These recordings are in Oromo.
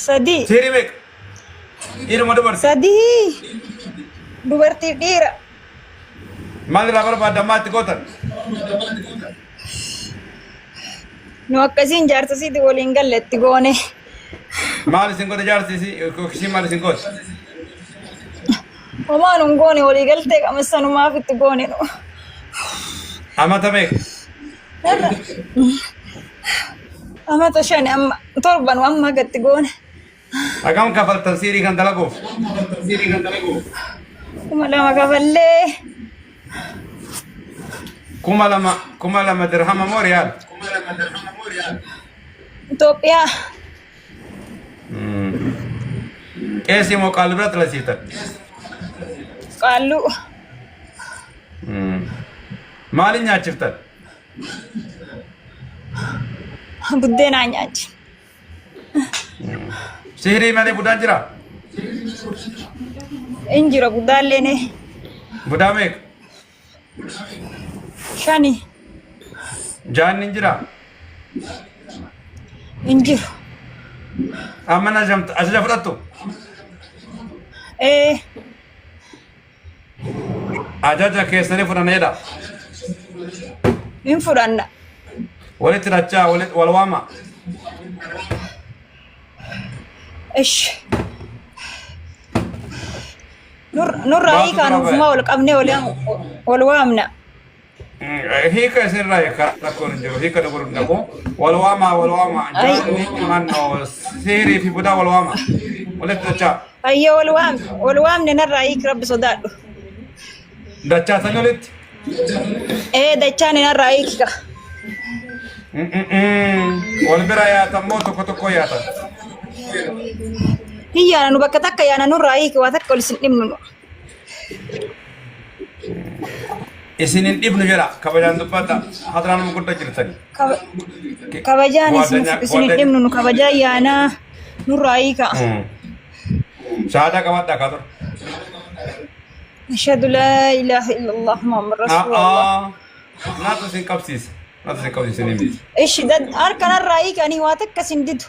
Sadi. Siri mek. Ilmu dabar. Sadi. Dubartii dhiira. Maal irraa barbaadda maatti gootan? Nu akkasiin jaarsasiiti waliin galle itti goone. Maal isin godhe jaarsisi kishii maal isin godhe? Homaa nun goone walii galtee qamasanumaaf itti goone nu. Amata meeq? Amata shani amma torban amma gatti goone. Hagam kafaltan siirii kan dalaguuf? Kuma lama kafallee. Kuma lama dirhama moo riyaal? Itoophiyaa. Qeesii moo qaallu biratti la siiftan? Qaalluu. Maaliin nyaachiftan? Buddeenaa nyaachi. Sihirii malee budaan jira? Injira buddaallee ne. Budaa meeq? Shani. Jaanni jira? Injiru. Amma na ajaja fudhattu? Ajaja keessanii fudhanneedha? Hin fudhanna. Walitti dachaa wal waama? Ish. Nurraa hiikaan ufumaa wal qabnee wal waamna. Hiika isinirraa rakkoon hin jiru. Hiika dabaluu hin dhabu. Wal waama. Jaanni mannoo sihirii fi budaa wal waama. Walitti dachaa. Ayyee wal waamne narraa hiiki rabbi sodaadhu. Dachaa sanii walitti? Dachaan narraa hiikika. Wal bira yaatan moo tokko yaatan? Hin yaana nu bakka takka yaana nurraa hiiki waa takka ol isin dhibnu nu. Isinin dhibnu jedha kabajaan dubbata hadraan nama guddaa jirtani. Kabajaan isin dhibnu nu kabajaan yaanaa nurraa hiika. Shahaadaa qabadhaa kaa tura. Ashhadu laa ilaaha illallah Muhammad Rasulullah. Naatu isin qabsiisa. Ishi harka narraa hiikanii waa takka isin didu.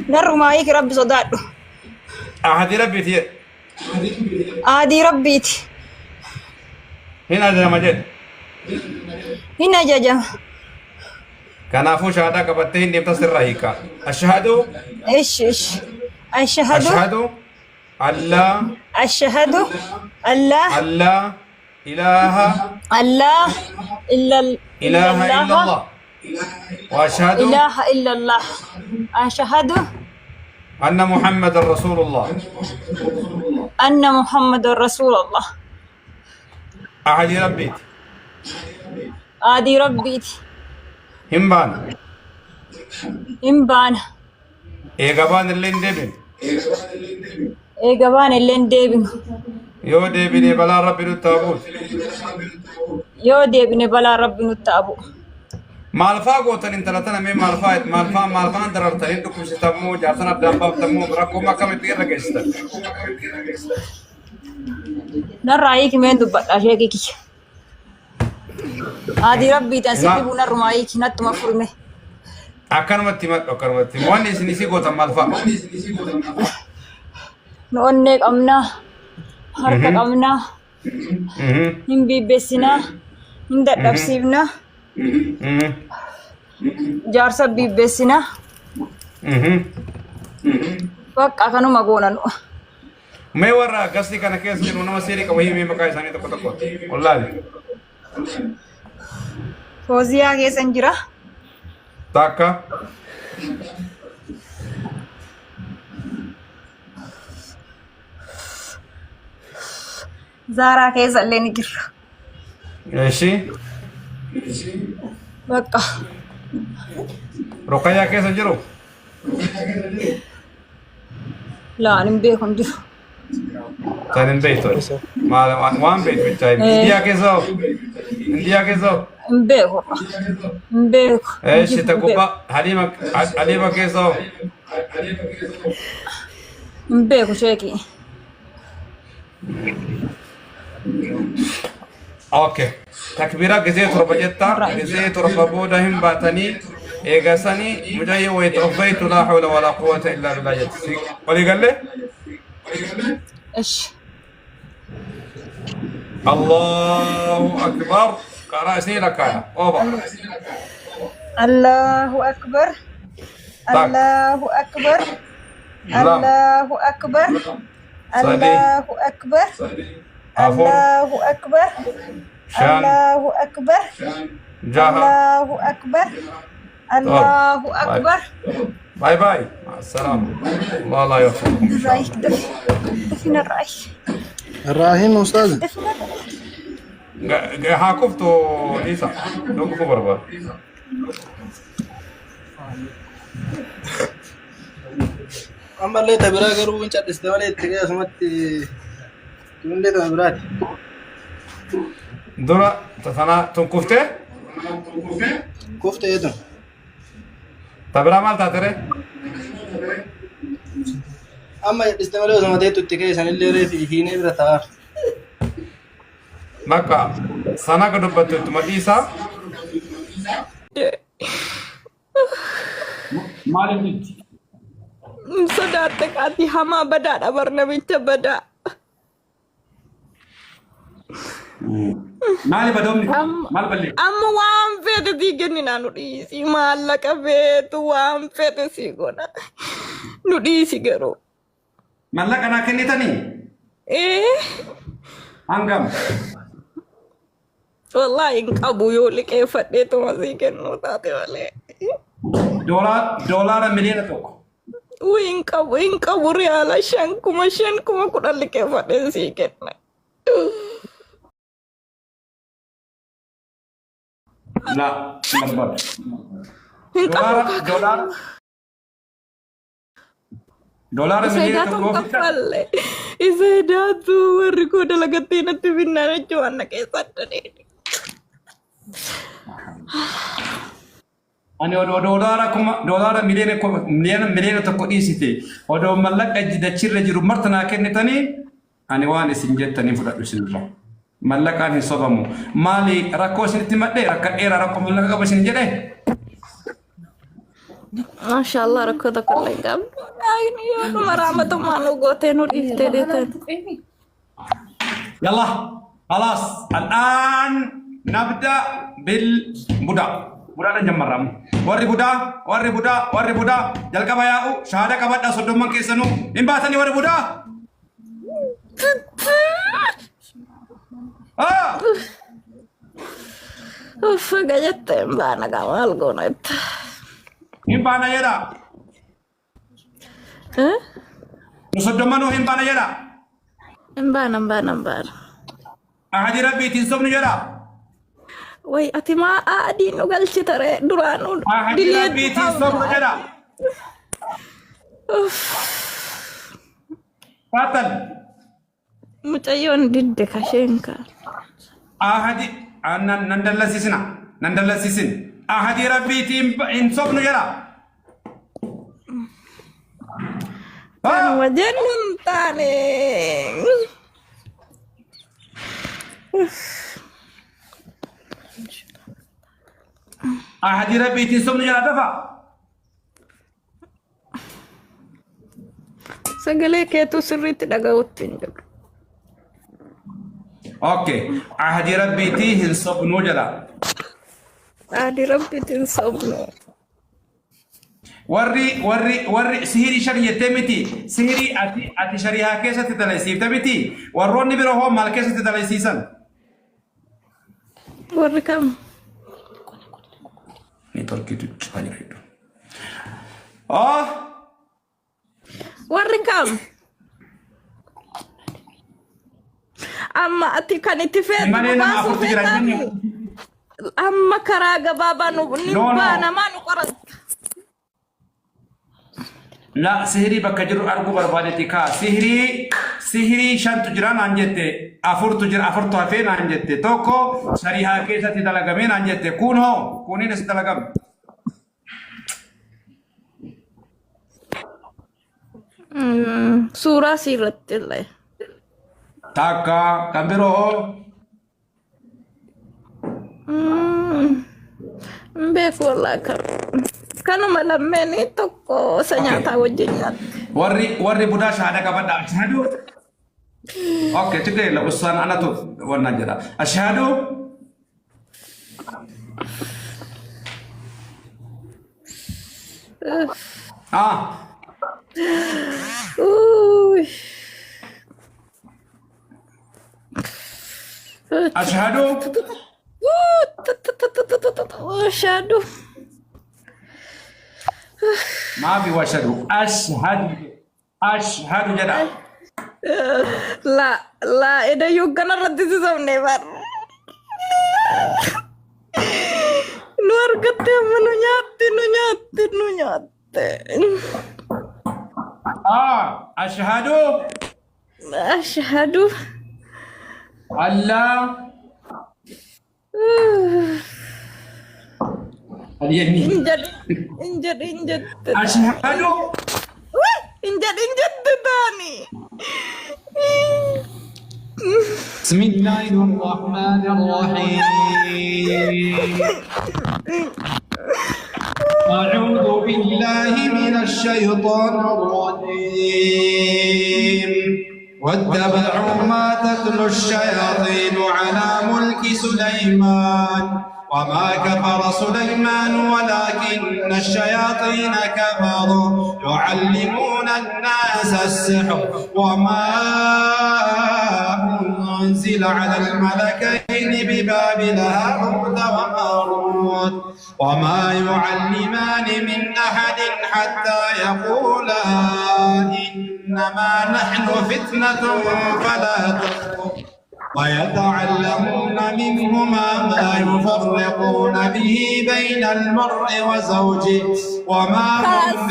Narrumaa hiiki rabbi sodaadhu. Ahadii rabbiiti jedhe. Ahadii rabbiiti. Hin ajajama jedhe. Hin ajajama. Kanaafuu shahaadaa qabattee hin deemta sirraa hiika. Ashhadu. Ishi. Ashhadu. Allah. Ashhadu. Allah. Allah. إله الله إلا إله إلا الله وأشهد إله إلا الله أشهد أن محمد رسول الله أن محمد رسول الله أحد ربيت آدي ربيت إمبان إيجابان اللين دبن إيجابان اللين دبن يو دبني بلا ربي نتابوت مالفا قوتن انت لتنا مي مالفا دررتن انت كوش تمو جاتنا دابا تمو بركو ما كم تير رجست نرايك مين دبا اشيكي كي آدي ربي تنسيبي بنا رمايك نت مفرمه أكرمتي واني سنسي قوتن مالفا نونك أمنا harka qabnaa hin biibbeessinaa hin dadhabsiifnaa jaarsa biibbeessinaa bakka kanuma goona nu. Mee warra akkasii kana keessa jiru nama seerii qabu himee maqaa isaanii tokko wallaali. Fooziyaa keessan jira. Takka. Zaaraa keessa illee ni jirra. Eeshi. Bakka. Roqayyaa keessa jiru. Laan hin beeku hin jiru. Tan hin beektu. Waan beektu bichaa Indiyaa keessa hoo? Indiyaa keessa hoo? Hin beeku. Hin beeku. Eeshi takkuba Haliima keessa hoo? Hin beeku sheekii. Okay. Takbira gizee torba jetta gizee torba booda hin baatanii إيه قصني مجاي ويتوفيت لا حول ولا قوة إلا بالله يتسيق ولي قال لي ايش الله أكبر قرأسني لك يا أوبا الله أكبر الله أكبر الله أكبر الله أكبر الله أكبر الله أكبر الله أكبر الله أكبر باي باي مع السلامة الله لا يوفقك الرايح دفن الرايح الراهين أستاذ ها كفتو ليسا لو كفو بربر أما اللي تبرا قروا إن شاء استوى تجاه سمت تقول لي تبرات دورا تثنا تنكفته كفت يدهم تبرا مال تاتره أما استوى له سمت تجاه سن اللي رفي هنا برتاف مكة سنة كدبت تمديسا مالك صدقتك أنت هما بدأ برنامج بدأ مالي بدومني مال بلي أما وام فيت تيجي نانوديسي مالك فيت وام فيت سيغونا نوديسي غرو مالك أنا كني تاني إيه أنغام والله إنك أبو يولي كيف فديتو مسيكن نوتاتي والله دولار مليون توك وإنك أبو ريالا شنكما كودالي كيف فديتو سيكن لا نمبر إنك دولار مليون Isaidato توك kapalle. Isaidato warri koo dalagatee natti binnaan jechuun anna keessatti dheedhe. Ani doolaara miliyoona tokko dhiisite odoo mallaqa dachirra jiru martanaa kennitanii ani waan isin jettanii fudhadhu isinirra. Mallaqaan hin sobamu. Maali rakkoo isinitti madde rakkadheera rakkoo mallaqa qaba isin jedhe. Masha Allah rakkoo tokko illee qabu. Yoo dhuma raamatumaan nu gootee nu dhiiftee deetan. يلا خلاص الآن نبدأ بالبداء بدأنا نجمع رام وري بدا جلك بياو شهادة كبدا صدوم من كيسنو إن باتني وري بدا Uff gajette baana kamal gonet. إن بانا يدا نصدوم منو إن بانا يدا Mbana. أحد ربي تنسبني يدا Wai ati ma adi nu galchitare duraanu. أحد ربي تنسبني يدا فاتن Mucayyoon didde kasheenka. أحد أنا نندلسيسن أحد ربي تنسبني يدا Wajannun taane. أحد ربي تنسبني يدا دفع Sagalee keetu sirriitti dhaga'utti hin jiru. أوكي أحد ربي تنسبني يدا Adi rabbitiin sobnu. warri sihiri shari'atte miti sihiri ati shari'aa keessatti dalaysiifte miti warroonni biroo hoo maal keessatti dalaysiisan Warri kam? ni torkitu cufaa jira hedduu oh Warri kam? Amma ati kan itti feetu malee nama afurtu jira jenni amma karaa gabaabaa nu baana maa nu qorata. la sihiri bakka jiru arguu barbaadetti kaa sihiri shantu jira naan jette afurtu hafee naan jette tokko shari'aa keessatti dalagamee naan jette kun hoo kuniin as dalagame Suuraa siirratti illee. takka kan biroo hoo Beeku wallaahi kan. kanuma lammeenii tokko isa nyaataa wajjin nyaata. warri budaa shahaada qabadha ashhadu okay tigre la ussan anatu wanna jira ashhadu Uy. ashhadu Ashhadu. ما في واشهد ashhadu jada La eda yuggana irratti sisamne bar. Nu argatte amma nu nyaatte. ashhadu Ashhadu. Allah اليمين Injad. أشهد Injad tani. بسم الله الرحمن الرحيم أعوذ بالله من الشيطان الرجيم واتبعوا ما تتلو الشياطين على ملك سليمان وما كفر سليمان ولكن الشياطين كفروا يعلمون الناس السحر وما أنزل على الملكين ببابل هاروت وماروت وما يعلمان من أحد حتى يقولا إنما نحن فتنة فلا تكفر ويتعلمون منهما ما يفرقون به بين المرء وزوجه وما هم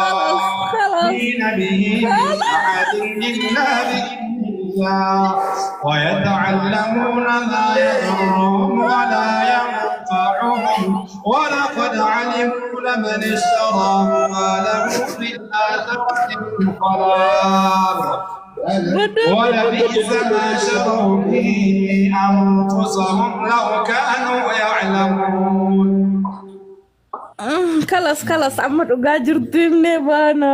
بضارين به من أحد إلا بإذن الله ويتعلمون ما يضرهم ولا ينفعهم ولقد علموا لمن اشتراه ما له في الآخرة من خلاق ولبئس ما شروا به أنفسهم لو كانوا يعلمون. Kalas amma dhugaa jirtu himne baana.